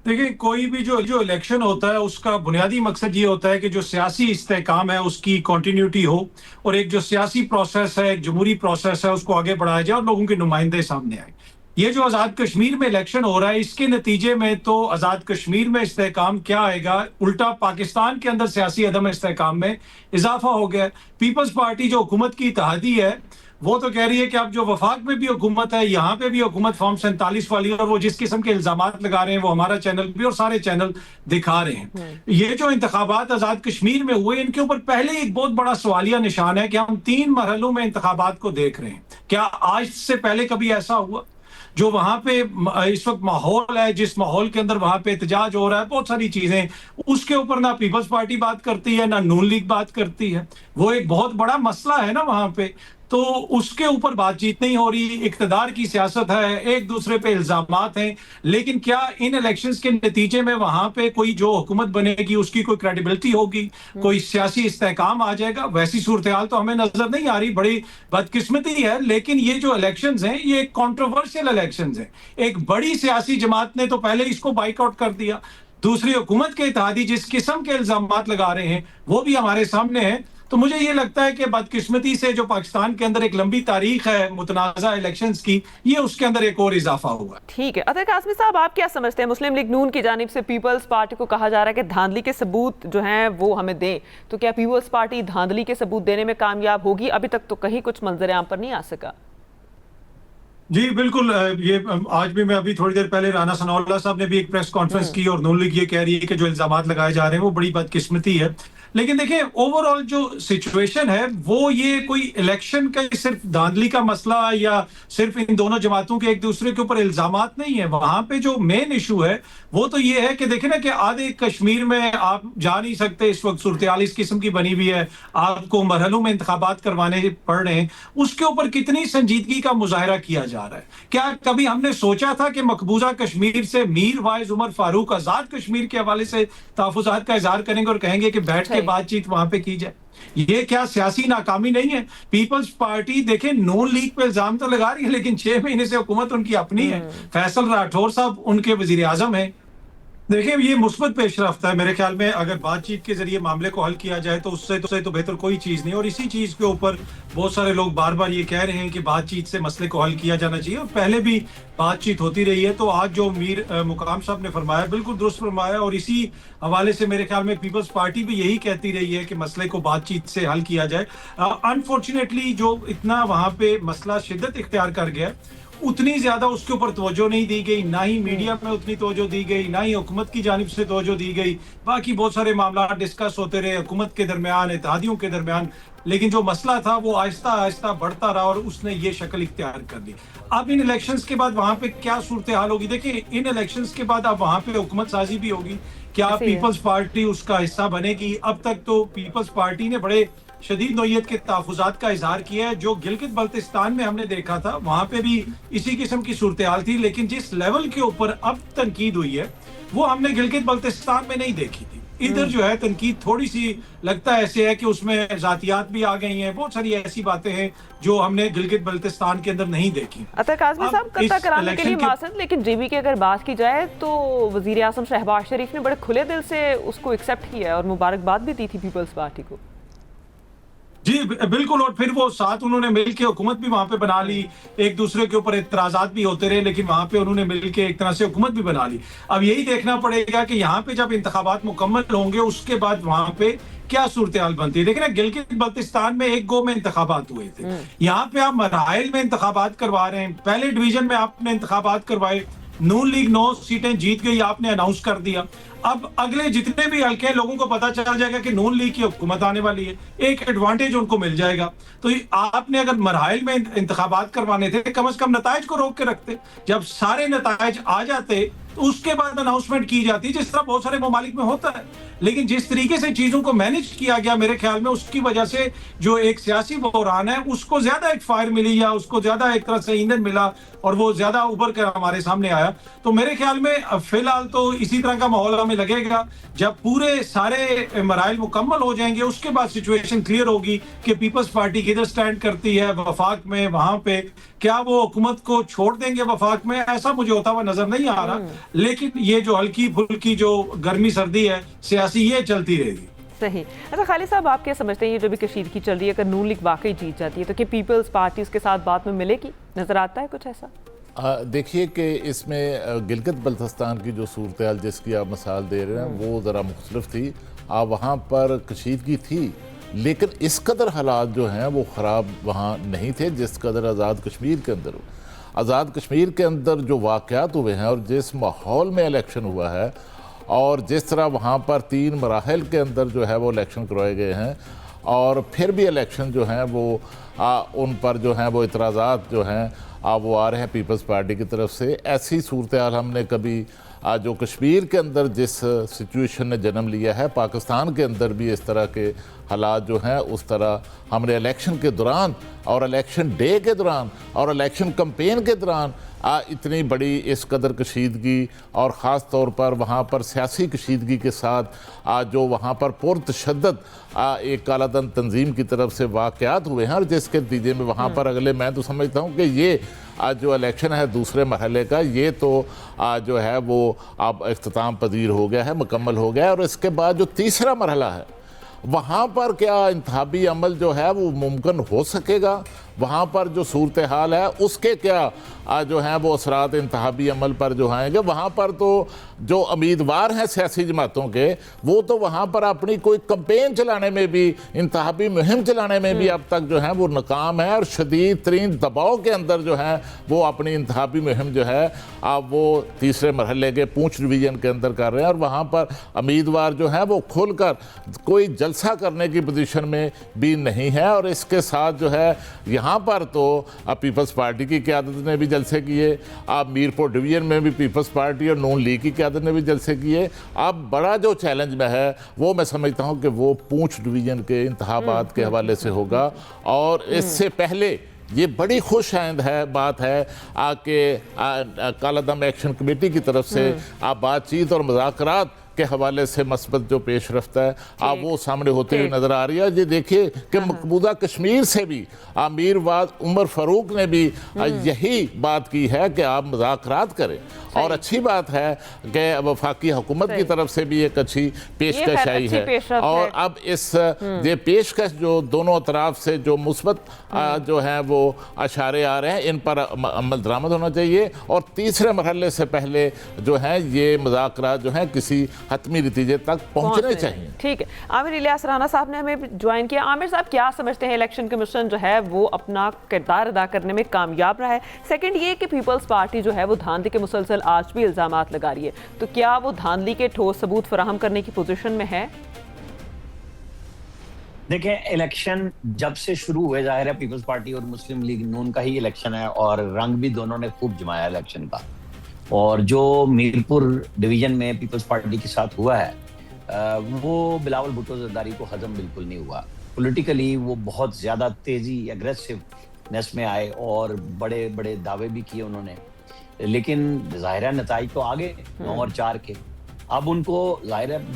देखिए, कोई भी जो जो इलेक्शन होता है उसका बुनियादी मकसद ये होता है कि जो सियासी इस्तेहकाम है उसकी कंटिन्यूटी हो, और एक जो सियासी प्रोसेस है, एक जमहूरी प्रोसेस है, उसको आगे बढ़ाया जाए और लोगों के नुमाइंदे सामने आए। ये जो आज़ाद कश्मीर में इलेक्शन हो रहा है, इसके नतीजे में तो आज़ाद कश्मीर में इस्तेहकाम क्या आएगा, उल्टा पाकिस्तान के अंदर सियासी अदम इस्तेहकाम में इजाफा हो गया। पीपल्स पार्टी जो हुकूमत की इत्तेहादी है, वो तो कह रही है कि अब जो वफाक में भी हुकूमत है, यहाँ पे भी हुकूमत फॉर्म 47 वाली है, और वो जिस किस्म के इल्जामात लगा रहे हैं वो हमारा चैनल भी और सारे चैनल दिखा रहे हैं। ये जो इंतखाबात आज़ाद कश्मीर में हुए, इनके ऊपर पहले एक बहुत बड़ा सवालिया निशान है कि हम 3 मरहलों में इंतखाबात को देख रहे हैं। क्या आज से पहले कभी ऐसा हुआ? जो वहां पे इस वक्त माहौल है, जिस माहौल के अंदर वहां पे एहतजाज हो रहा है, बहुत सारी चीजें, उसके ऊपर ना पीपल्स पार्टी बात करती है ना नून लीग बात करती है। वो एक बहुत बड़ा मसला है ना वहां पे, तो उसके ऊपर बातचीत नहीं हो रही। इक्तदार की सियासत है, एक दूसरे पे इल्जामात हैं, लेकिन क्या इन इलेक्शंस के नतीजे में वहां पे कोई जो हुकूमत बनेगी उसकी कोई क्रेडिबिलिटी होगी, कोई सियासी इस्तेहकाम आ जाएगा? वैसी सूरत हाल तो हमें नजर नहीं आ रही। बड़ी बदकिस्मती है, लेकिन ये जो इलेक्शंस हैं ये कॉन्ट्रोवर्शियल इलेक्शंस हैं। एक बड़ी सियासी जमात ने तो पहले इसको बाइकआउट कर दिया, दूसरी हुकूमत के इत्तेहादी जिस किस्म के इल्जामात लगा रहे हैं वो भी हमारे सामने है। तो मुझे ये लगता है कि बदकिस्मती से जो पाकिस्तान के अंदर एक लंबी तारीख है मुतनाज़ा इलेक्शंस की, ये उसके अंदर एक और इजाफा हुआ। ठीक है, अतर कासमी साहब, आप क्या समझते हैं? मुस्लिम लीग नून की जानिब से पीपल्स पार्टी को कहा जा रहा है कि धांधली के सबूत जो हैं वो हमें दें, तो क्या पीपल्स पार्टी धांधली के सबूत देने में कामयाब होगी? अभी तक तो कहीं कुछ मंजर आम पर नहीं आ सका। जी बिल्कुल। ये आज भी, मैं अभी थोड़ी देर पहले राना सनाउल्लाह साहब ने भी एक प्रेस कॉन्फ्रेंस की और नून लीग ये कह रही है कि जो इल्जामात लगाए जा रहे हैं वो बड़ी बदकिस्मती है। लेकिन देखिए, ओवरऑल जो सिचुएशन है वो ये कोई इलेक्शन का सिर्फ धांधली का मसला या सिर्फ इन दोनों जमातों के एक दूसरे के ऊपर इल्जामात नहीं है। वहां पे जो मेन इशू है वो तो ये है कि देखे ना कि आधे कश्मीर में आप जा नहीं सकते, इस वक्त सूरत हाल इस किस्म की बनी हुई है, आपको मरहलों में इंतखाबात करवाने पड़ रहे हैं। उसके ऊपर कितनी संजीदगी का मुजाहरा किया जा रहा है? क्या कभी हमने सोचा था कि मकबूजा कश्मीर से मीर वाइज उमर फारूक आजाद कश्मीर के हवाले से तहफुजात का इजहार करेंगे और कहेंगे कि बैठ के बातचीत वहां पे की जाए? ये क्या सियासी नाकामी नहीं है? पीपल्स पार्टी देखें, नून लीग पे इल्जाम तो लगा रही है, लेकिन 6 महीने से हुकूमत उनकी अपनी है। फैसल राठौर साहब उनके वजीर आजम है। देखिए, ये मुस्बत पेशरफ्त है मेरे ख्याल में। अगर बातचीत के जरिए मामले को हल किया जाए तो उससे तो बेहतर कोई चीज नहीं। और इसी चीज के ऊपर बहुत सारे लोग बार बार ये कह रहे हैं कि बातचीत से मसले को हल किया जाना चाहिए, और पहले भी बातचीत होती रही है। तो आज जो मीर मुकाम साहब ने फरमाया, बिल्कुल दुरुस्त फरमाया, और इसी हवाले से मेरे ख्याल में पीपल्स पार्टी भी यही कहती रही है कि मसले को बातचीत से हल किया जाए। अनफॉर्चुनेटली जो इतना वहां पे मसला शिद्दत इख्तियार कर गया, उतनी ज्यादा उसके ऊपर तवज्जो नहीं दी गई, ना ही मीडिया में उतनी तवज्जो दी गई, ना ही हुकूमत की जानिब से तवज्जो दी गई। बाकी बहुत सारे मामला डिस्कस होते रहे हुकूमत के दरमियान, इत्तेहादियों के दरमियान, लेकिन जो मसला था वो आहिस्ता आहिस्ता बढ़ता रहा और उसने ये शक्ल इख्तियार कर दी। अब इन इलेक्शंस के बाद वहां पे क्या सूरत हाल होगी? देखिए, इन इलेक्शंस के बाद अब वहां पे हुकूमत साजी भी होगी। क्या पीपल्स पार्टी उसका हिस्सा बनेगी? अब तक तो पीपल्स पार्टी ने बड़े शदीद नौयत के तहफुजात का इजहार किया है। जो गिलगित बल्तिस्तान में हमने देखा था वहां पे भी इसी किस्म की सूरत हाल थी, लेकिन जिस लेवल के ऊपर अब तनकीद हुई है वो हमने गिलगित बल्तिस्तान में नहीं देखी थी। इधर जो है तनकीद थोड़ी सी लगता है ऐसे है कि उसमें जातियात भी आ गई हैं, बहुत सारी ऐसी बातें हैं जो हमने गिलगित बल्तिस्तान के अंदर नहीं देखी। अतर काज़मी साहब, कत्ता कराने के लिए मासद, लेकिन जीबी की अगर बात की जाए तो वजीर आज़म शहबाज शरीफ ने बड़े खुले दिल से उसको एक्सेप्ट किया और मुबारकबाद भी दी थी पीपल्स पार्टी को। जी बिल्कुल, और फिर वो साथ उन्होंने मिलकर हुकूमत भी वहां पे बना ली। एक दूसरे के ऊपर इतराजात भी होते रहे, लेकिन वहां पे उन्होंने मिलकर एक तरह से हुकूमत भी बना ली। अब यही देखना पड़ेगा कि यहाँ पे जब इंतखाबात मुकम्मल होंगे उसके बाद वहां पे क्या सूरत हाल बनती है। देखिए ना, गिलगित बल्तिस्तान में एक गो में इंतखाबात हुए थे, यहाँ पे आप मराइल में इंतखाबात करवा रहे हैं। पहले डिवीजन में आपने इंतखाबात करवाए, नून लीग 9 सीटें जीत गई, आपने अनाउंस कर दिया। अब अगले जितने भी हल्के हैं लोगों को पता चल जाएगा कि नून लीग की हुकूमत आने वाली है, एक एडवांटेज उनको मिल जाएगा। तो आपने अगर मरहल में इंतखाबात करवाने थे, कम से कम नताइज को रोक के रखते। जब सारे नताइज आ जाते तो उसके बाद अनाउंसमेंट की जाती, जिस तरह बहुत सारे ममालिक में होता है। लेकिन जिस तरीके से चीजों को मैनेज किया गया मेरे ख्याल में उसकी वजह से जो एक सियासी बहरान है उसको ज्यादा एक फायर मिली या उसको ज्यादा एक तरह से ईंधन मिला और वो ज्यादा उभर कर हमारे सामने आया। तो मेरे ख्याल में फिलहाल तो इसी तरह का माहौल हमें लगेगा। जब पूरे सारे मराइल मुकम्मल हो जाएंगे उसके बाद सिचुएशन क्लियर होगी कि पीपल्स पार्टी किधर स्टैंड करती है वफाक में, वहां पे क्या वो हुकूमत को छोड़ देंगे वफाक में, ऐसा मुझे होता हुआ नजर नहीं आ रहा। लेकिन ये जो हल्की फुल्की जो गर्मी सर्दी है सियासी ये चलती रहेगी। सही। अच्छा खालिद साहब, आप क्या समझते हैं ये जो भी कशीदगी चल रही है, अगर नून लीग वाकई जीत जाती है तो क्या पीपल्स पार्टी उसके साथ बाद में मिलेगी? नजर आता है कुछ ऐसा? देखिए कि इसमें गिलगित बल्तिस्तान की जो सूरत हाल जिसकी आप मिसाल दे रहे हैं वो ज़रा मुख्तलिफ थी। वहाँ पर कशीदगी थी लेकिन इस कदर हालात जो हैं वो ख़राब वहाँ नहीं थे जिस कदर आज़ाद कश्मीर के अंदर। आज़ाद कश्मीर के अंदर जो वाक़यात हुए हैं और जिस माहौल में इलेक्शन हुआ है और जिस तरह वहाँ पर 3 मराहल के अंदर जो है वो इलेक्शन करवाए गए हैं और फिर भी इलेक्शन जो हैं वो उन पर जो हैं वो इतराज़ात जो हैं वो आ रहे हैं पीपल्स पार्टी की तरफ से। ऐसी सूरत हाल हमने कभी जो कश्मीर के अंदर जिस सिचुएशन ने जन्म लिया है पाकिस्तान के अंदर भी इस तरह के हालात जो हैं उस तरह हमने इलेक्शन के दौरान और इलेक्शन डे के दौरान और इलेक्शन कैंपेन के दौरान इतनी बड़ी इस कदर कशीदगी और ख़ास तौर पर वहाँ पर सियासी कशीदगी के साथ जो वहाँ पर पुरतशद्दद एक कालाधन तंजीम की तरफ से वाक़यात हुए हैं और जिसके नतीजे में वहाँ पर अगले मैं तो समझता हूँ कि ये जो इलेक्शन है दूसरे मरहले का ये तो जो है वो अब इख्तिताम पजीर हो गया है, मुकम्मल हो गया है। और इसके बाद जो तीसरा मरहला है वहाँ पर क्या इंतखाबी अमल जो है वो मुमकिन हो सकेगा, वहाँ पर जो सूरत हाल है उसके क्या जो हैं वो असरात इंतखाबी अमल पर जो आएंगे। वहाँ पर तो जो उम्मीदवार हैं सियासी जमातों के वो तो वहाँ पर अपनी कोई कैंपेन चलाने में भी इंतखाबी मुहिम चलाने में भी अब तक जो है वो नाकाम है और शदीद तरीन दबाव के अंदर जो है वो अपनी इंतखाबी मुहिम जो है अब वो तीसरे मरहले के पूंछ डिवीज़न के अंदर कर रहे हैं। और वहाँ पर उम्मीदवार जो है वो खुलकर कोई जलसा करने की पोजीशन में भी नहीं है। और इसके साथ जो है यहाँ पर तो पीपल्स पार्टी की क़यादत ने भी जलसे किए, अब मीरपुर डिवीज़न में भी पीपल्स पार्टी और नून लीग की क़यादत ने भी जलसे किए। अब बड़ा जो चैलेंज में है वो मैं समझता हूँ कि वो पूंछ डिवीज़न के इंतखाबात के हवाले से होगा। और इससे पहले ये बड़ी खुश आइंद है बात है कि कालादम एक्शन कमेटी की तरफ से बातचीत और मुज़ाकरात के हवाले से मस्बत जो पेश रफ्त है वो सामने होते हुए नजर आ रही है। ये देखिए कि मकबूजा कश्मीर से भी मीर वाद उमर फारूक ने भी यही बात की है कि आप मुज़ाकरात करें। और अच्छी बात है कि वफाकी हुकूमत की तरफ से भी एक अच्छी पेशकश आई है। और अब इस ये पेशकश जो दोनों तरफ से जो मुस्बत जो है वो अशारे आ रहे हैं इन पर अमल दरामद होना चाहिए। और तीसरे मरहले से पहले जो है ये मुज़ाकरात जो हैं किसी हतमी नतीजे तक पहुंचने चाहिए। ठीक है, आमिर इलियास राना साहब ने हमें ज्वाइन किया। आमिर साहब, क्या समझते हैं इलेक्शन कमीशन जो है वो अपना किरदार अदा करने में कामयाब रहा है? सेकंड ये कि पीपल्स पार्टी जो है वो धांधली के मुसलसल आज भी इल्जामात लगा रही है, तो क्या वो धांधली के ठोस सबूत फराहम करने की पोजीशन में है? देखें, इलेक्शन जब से शुरू हुए जाहिर है पीपल्स पार्टी और मुस्लिम लीग नून का ही इलेक्शन है और रंग भी दोनों ने खूब जमाया इलेक्शन का। और जो मीरपुर डिवीजन में पीपल्स पार्टी के साथ हुआ है वो बिलावल भुट्टो जरदारी को हजम बिल्कुल नहीं हुआ। पॉलिटिकली वो बहुत ज़्यादा तेज़ी एग्रेसिवनेस में आए और बड़े बड़े दावे भी किए उन्होंने, लेकिन ज़ाहिर है नताइज तो आगे 9 और 4 के। अब उनको ज़ाहिर है